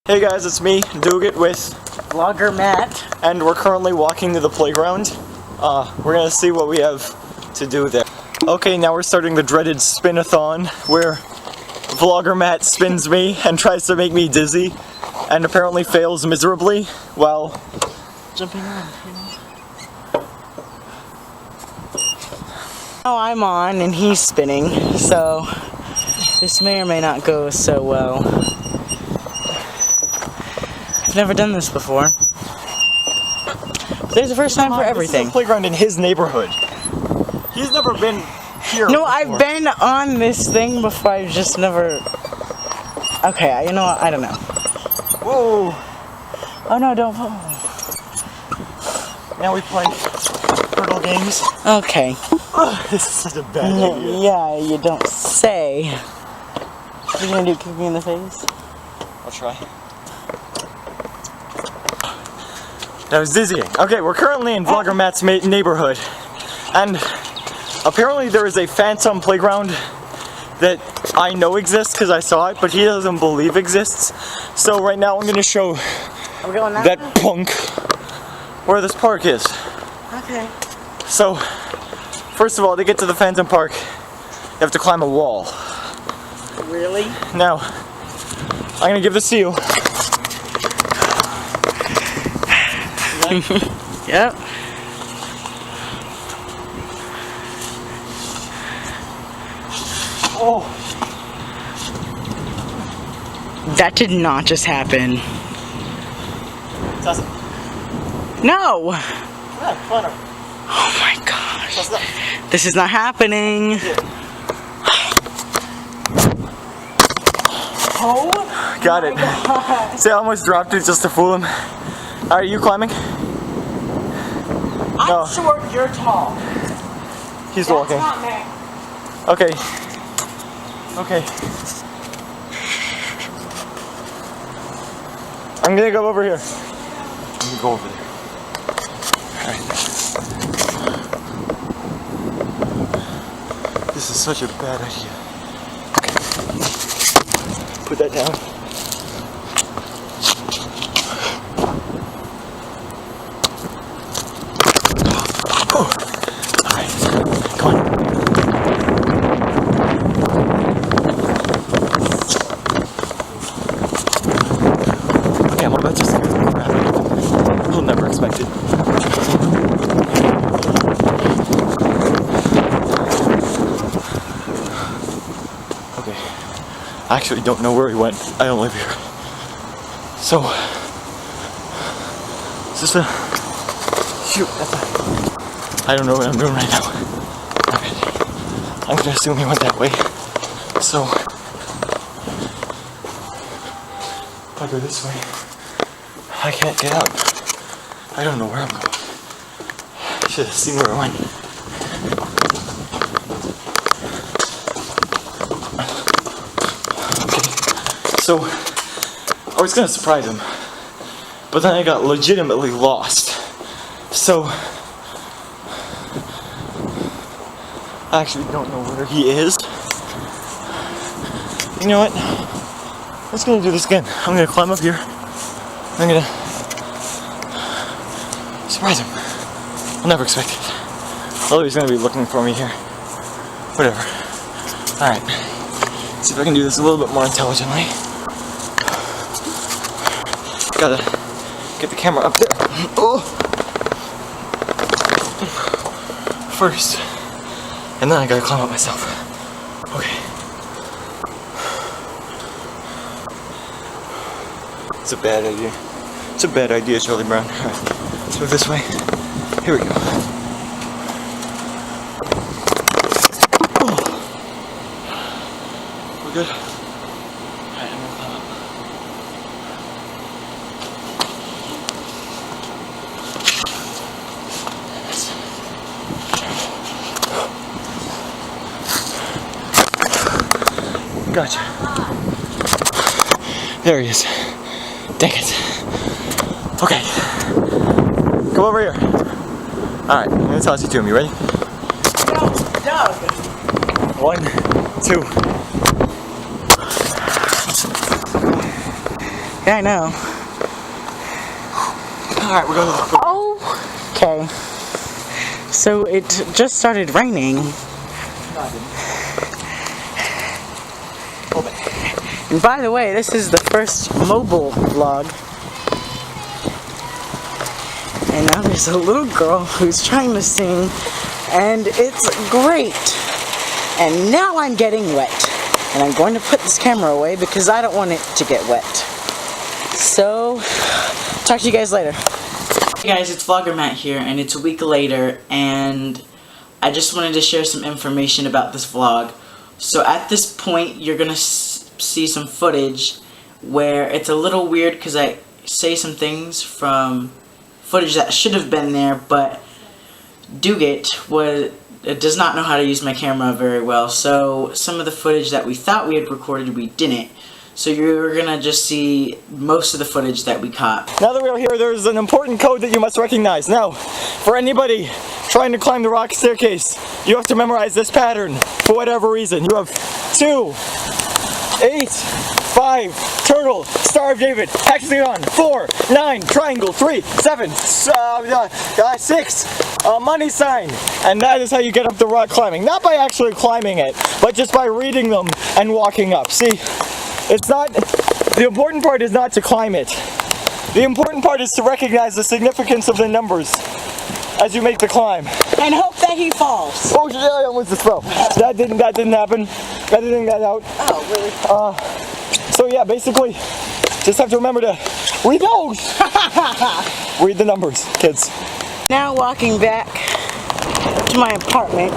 Hey guys, it's me, Doogit, with Vlogger Matt, and we're currently walking to the playground. We're gonna see what we have to do there. Okay, now we're starting the dreaded spin-a-thon, where Vlogger Matt spins me and tries to make me dizzy, and apparently fails miserably while jumping on. Now I'm on and he's spinning, so this may or may not go so well. I've never done this before. There's a first time for everything. This is a playground in his neighborhood. He's never been here No, before. I've been on this thing before, I've just never... Okay, you know what, I don't know. Whoa! Oh no, don't... Now we play hurdle games. Okay. This is such a bad idea. Yeah, you don't say. What are you gonna do, kick me in the face? I'll try. That was dizzying. Okay, we're currently in Vlogger Matt's neighborhood, and apparently there is a phantom playground that I know exists because I saw it, but he doesn't believe exists. So right now I'm going to show that punk where this park is. Okay. So, first of all, to get to the phantom park, you have to climb a wall. Really? Now, I'm going to give this to you. Yep. Oh. That did not just happen. Doesn't. No! Yeah, climb. Oh my gosh. This is not happening. Yeah. Oh. Got it. God. See, I almost dropped it just to fool him. Are you climbing? I'm short, you're tall. He's That's walking. Not me. Okay. Okay. I'm gonna go over here. I'm gonna go over there. Alright. This is such a bad idea. Okay. Put that down. Alright, come on. Okay, I'm about to see what's happening. You'll never expect it. Okay, I actually don't know where he went. I don't live here. So, is this a... Shoot, that's a... I don't know what I'm doing right now. Okay. I'm gonna assume he went that way. So, if I go this way, I can't get out. I don't know where I'm going. I should have seen where I went. Okay, so I was gonna surprise him, but then I got legitimately lost. So, I actually don't know where he is. You know what? I'm just gonna do this again. I'm gonna climb up here. I'm gonna surprise him. I'll never expect it. Although he's gonna be looking for me here. Whatever. Alright. See if I can do this a little bit more intelligently. Gotta get the camera up there. Oh! First. And then I gotta climb up myself. Okay. It's a bad idea. It's a bad idea, Charlie Brown. Alright, let's move this way. Here we go. Oh. We're good? Alright, I'm gonna climb up. Gotcha. There he is. Dang it. Okay. Come over here. Alright, I'm gonna toss you to him. You ready? No, Doug. 1, 2. Yeah, I know. Alright, we're going to the... Oh! Okay. So it just started raining. And by the way, this is the first mobile vlog. And now there's a little girl who's trying to sing, and it's great. And now I'm getting wet. And I'm going to put this camera away because I don't want it to get wet. So, talk to you guys later. Hey guys, it's Vlogger Matt here, and it's a week later, and I just wanted to share some information about this vlog. So at this point, you're gonna see some footage where it's a little weird because I say some things from footage that should have been there, but Doogit does not know how to use my camera very well, so some of the footage that we thought we had recorded, we didn't. So you're gonna just see most of the footage that we caught. Now that we're here, there's an important code that you must recognize. Now, for anybody trying to climb the rock staircase, you have to memorize this pattern for whatever reason. You have 2, 8, 5, turtle, Star of David, hexagon, 4, 9, triangle, 3, 7, 6, money sign. And that is how you get up the rock climbing. Not by actually climbing it, but just by reading them and walking up. See? It's not, the important part is not to climb it. The important part is to recognize the significance of the numbers as you make the climb. And hope that he falls. Oh yeah, I almost just fell. That didn't happen. I didn't get out. Oh, really? So yeah, basically, just have to remember to read those. Read the numbers, kids. Now walking back to my apartment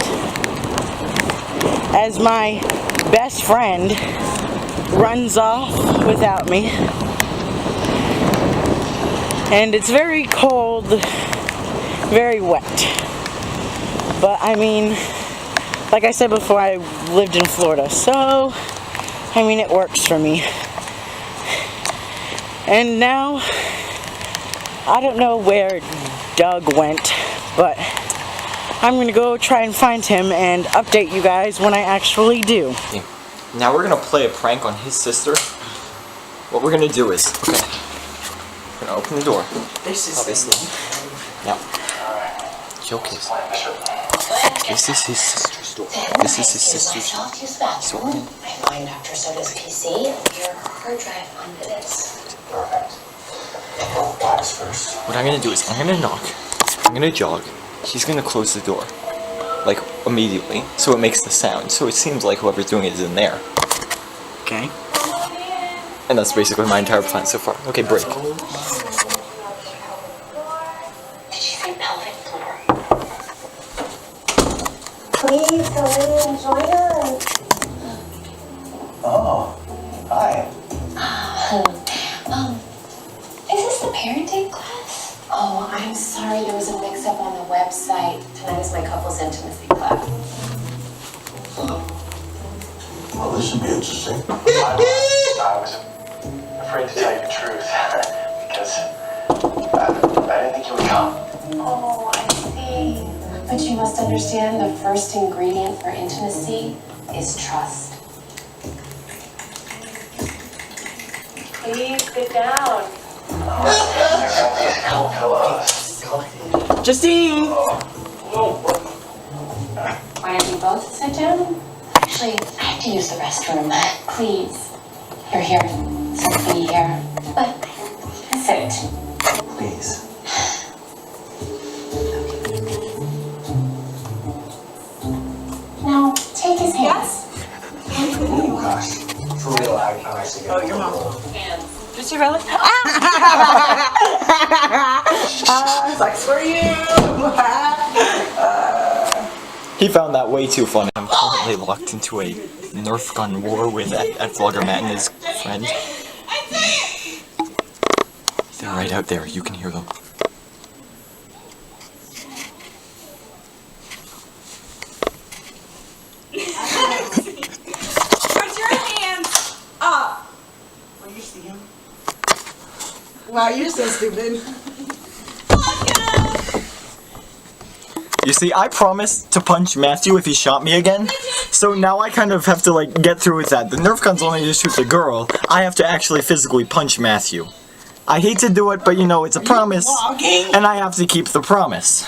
as my best friend runs off without me, and it's very cold, very wet, but I mean, like I said before, I lived in Florida, so I mean it works for me. And now I don't know where Doug went, but I'm gonna go try and find him and update you guys when I actually do. Now we're gonna play a prank on his sister. What we're gonna do is, okay, we're gonna open the door. This is obviously. Now, joke is, this is his sister's door. This is his sister's door. I find Dr. Soda's PC, your hard drive onto this. Perfect. First. What I'm gonna do is, I'm gonna knock, I'm gonna jog, he's gonna close the door. Like, immediately, so it makes the sound, so it seems like whoever's doing it is in there. Okay. And that's basically my entire plan so far. Okay, break. Did you say pelvic floor? Please come in and join us. Oh, hi. Is this the parenting class? Oh, I'm sorry, there was a mix-up on the website. Tonight is my couples intimacy class. Well, this should be interesting. I was afraid to tell you the truth because I didn't think you would come. Oh, I see. But you must understand the first ingredient for intimacy is trust. Please sit down. Justine! Why don't you both sit down? Actually, I have to use the restroom. Please. You're here. So be here. But sit. Please. Now, take his hands. Oh, gosh. For real, I actually got your mom. Hands. Just your belly? Sucks for you! He found that way too funny. I'm currently locked into a Nerf gun war with at Vlogger Matt and his friend. They're right out there, you can hear them. Put your hands up. Well, you see him? Wow, you're so stupid. You see, I promised to punch Matthew if he shot me again, so now I kind of have to like get through with that. The Nerf gun's only to shoot the girl. I have to actually physically punch Matthew. I hate to do it, but you know, it's a promise, and I have to keep the promise.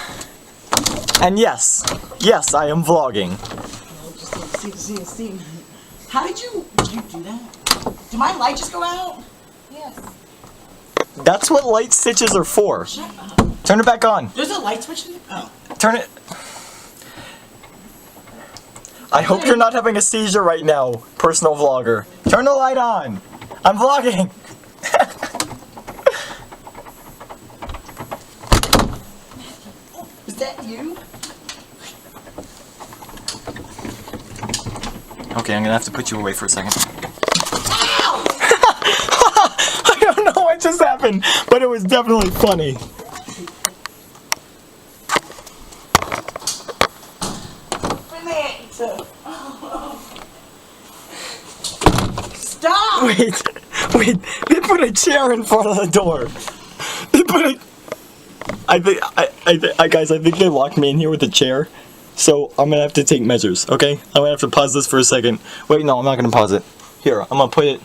And yes, I am vlogging. See. How did you do that? Did my light just go out? Yes. That's what light stitches are for. Shut up. Turn it back on. There's a light switch in there? Oh. Turn it. I hope you're not having a seizure right now, personal vlogger. Turn the light on. I'm vlogging. Is that you? Okay, I'm gonna have to put you away for a second. Ow! I don't know what just happened, but it was definitely funny. Stop! Wait, they put a chair in front of the door. They put a... guys, I think they locked me in here with a chair. So, I'm gonna have to take measures, okay? I'm gonna have to pause this for a second. Wait, no, I'm not gonna pause it. Here, I'm gonna put it...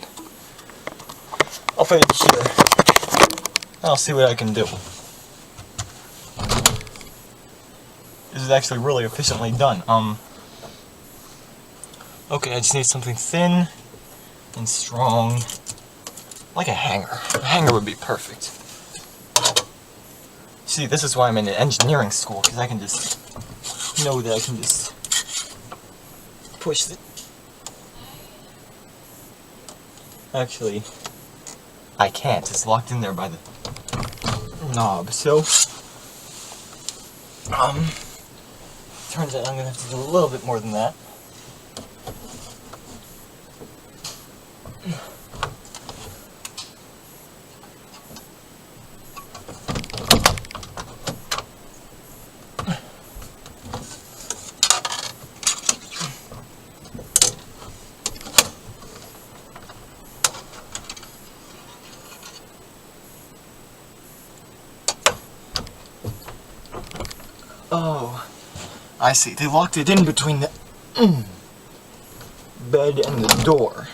I'll put it here. I'll see what I can do. This is actually really efficiently done. Okay, I just need something thin and strong. Like a hanger. A hanger would be perfect. See, this is why I'm in engineering school, because I can just know that I can just push it. Actually, I can't. It's locked in there by the knob. So, turns out I'm gonna have to do a little bit more than that. Oh, I see. They locked it in between the bed and the door.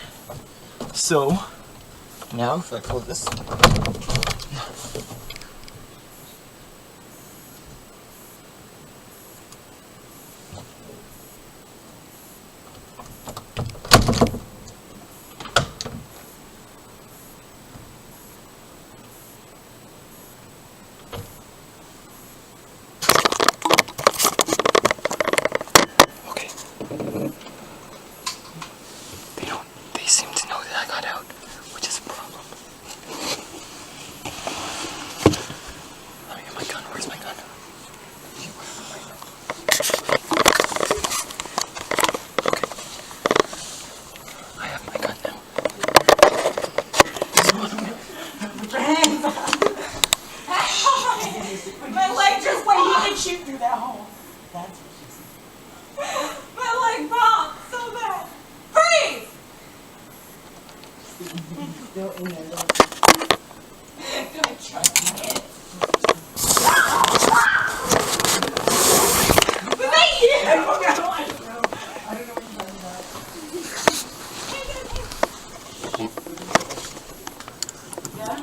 So, now if I pull this... They seem to know that I got out, which is a problem. Let me get my gun. Where's my gun? Okay. I have my gun now. Put your hands up. My leg just went. He can shoot through that hole. That's what she said. My leg popped so bad. Freeze! Still in there. Gonna try to hit. Was that you? I don't know what you're talking about. Yeah?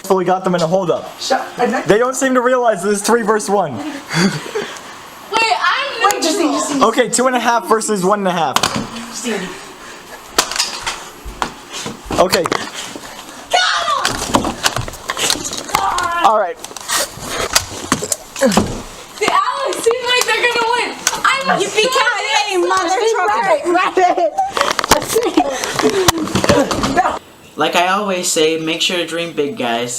Fully got them in a holdup. They don't seem to realize this is 3 versus 1. Wait, I'm Wait, just see. Okay, 2.5 versus 1.5. Sandy. Okay. Alright. The Alex seems like they're gonna win. I'm yippee-ki-yay, mother trucker. Like I always say, make sure to dream big, guys.